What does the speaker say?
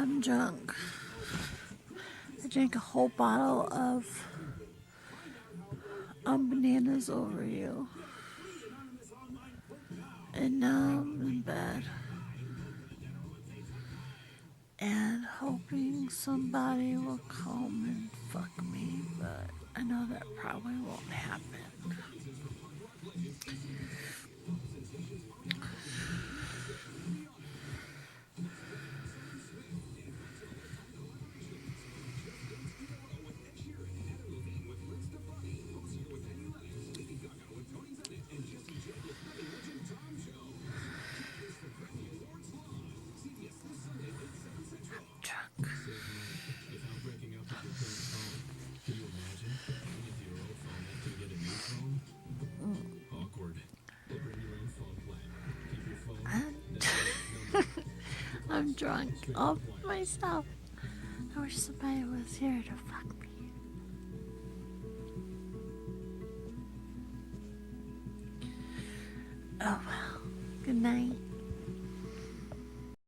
I'm drunk. I drank a whole bottle of bananas over you. And now I'm in bed. And hoping somebody will come and fuck me, but I know that probably won't happen. Drunk. I'm drunk all by myself. I wish somebody was here to fuck me. Oh well. Good night.